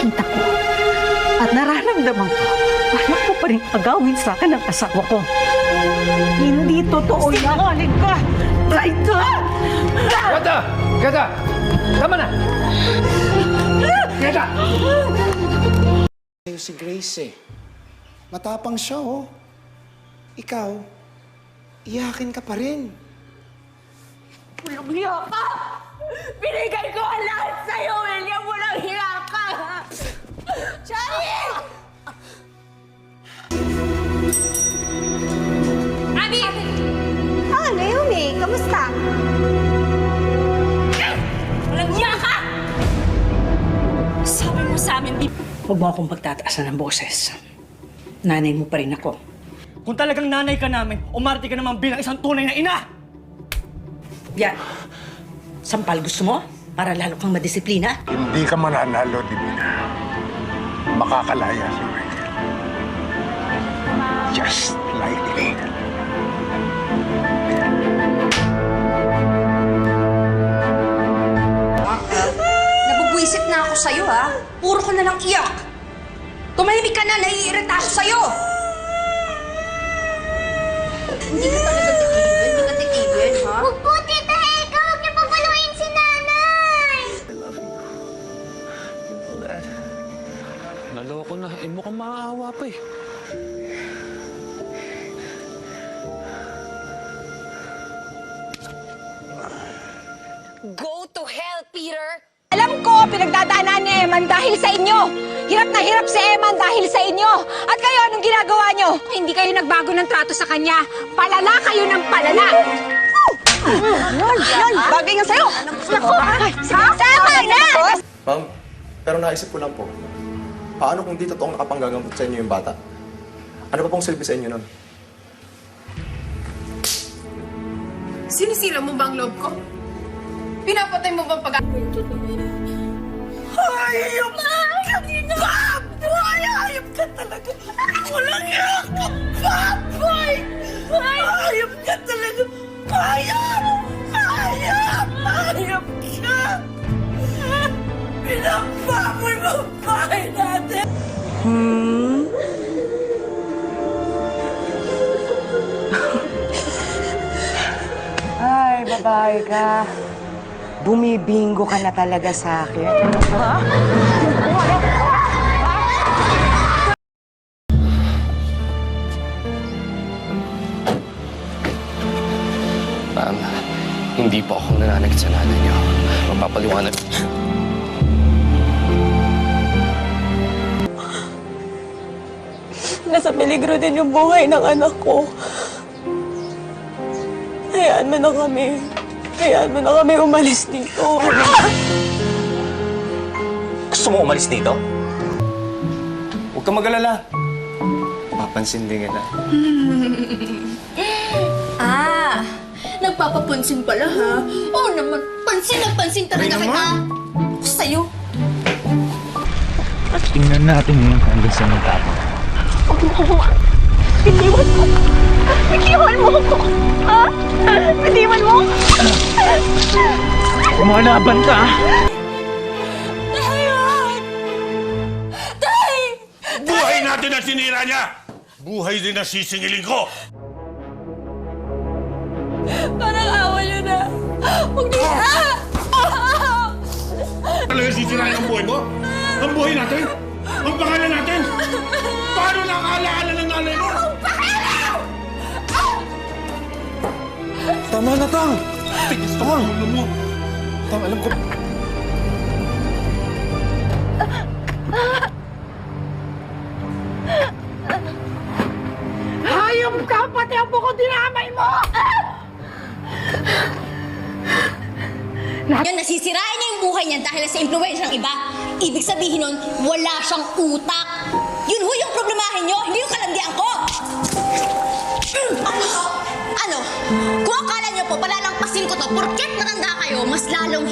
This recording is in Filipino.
nakikita ko at nararamdaman ko, paano ko pa rin agawin sa akin ang asawa ko? Hindi totoo yan! Sinungaling ka! Traitor! Gata! Gata! Tama na! Gata! Si Grace eh. Matapang siya oh. Ikaw, iyakin ka pa rin. Walang hiya ka! Binigay ko ang lahat sa'yo, William! Walang hiya ka! Charlie! Abby! Ah, Naomi, kamusta? Walang hiya ka! Sabi mo sa amin, Huwag mo akong pagtataasan ng boses. Nanay mo pa rin ako. Kung talagang nanay ka namin, umarte ka naman bilang isang tunay na ina! Yan. Sampal gusto mo? Para lalo kang madisiplina? Hindi ka mananalo, Divina. Makakalaya si Rachel. Just like Aiden. Nabubwisit na ako sa'yo, ha? Puro ko na lang iyak. Tumahimik ka na, naiirita ako sa'yo. Hindi ka talaga titigil, hindi ka titigil, ha? Huwag po, Tita Eka! Huwag niyo papaluin si nanay! Naloko na. Eh, mukhang maaawa pa eh. go to hell, Peter! Alam ko, pinagdadaanan ni Eman dahil sa inyo. Hirap na hirap si Eman dahil sa inyo. At kayo, anong ginagawa nyo? Hindi kayo nagbago ng trato sa kanya. Palala kayo ng palala. Bagay nga sa'yo. Sama na! Ma'am, pero naisip ko lang po, paano kung di totoong nakapanggagamot sa inyo yung bata? Ano pa pong silbi sa inyo nun? Sinisira mo ba ang loob ko? Pinapatay mo bang pag-aaway ko? Hayop ka! Baboy! Hayop ka talaga! Walang hiya ka! Baboy! Hayop ka talaga! Hayop! Hayop! Hayop ka! Pinababoy mo ang bahay natin! Ay, babae ka. Bumibingo ka na talaga sa akin. Ma'am, hindi po ako nananakit sa nanay niyo. Magpapaliwanag. Nasa peligro din yung buhay ng anak ko. Hayaan mo na kami. Hayaan mo na kami umalis dito. Gusto mo umalis dito? Huwag kang mag-alala. Papansin din kita. Nagpapapansin pala, ha? Oo naman, pansin na pansin talaga kita. Sa'yo. Tingnan natin yung hanggang sa magtapos. Iniwan mo! Iniwan mo ako! Ha? Iniwan mo? Kumalaban ka! Dayan! Day! Buhay natin ang sinira niya! Buhay din ang sisingilin ko! Parang awa niyo na! Huwag niyo na! Talaga sisirain ang buhay mo? Ang buhay natin? Ang pangalan natin? Paano nakakaalaala ng nanay mo? Tama na, Tang! Tigis ka mo! Tang, alam ko... Hayop ka! Pati ang buko dinamay mo! Yan, nasisirain niya yung buhay niya dahil sa impluwensya ng iba. Ibig sabihin nun, wala siyang utak. Yun ho yung problemahin niyo, hindi yung kalandian ko. Ano? Kung akala niyo po, palalampasin ko to, porket matanda kayo, mas lalong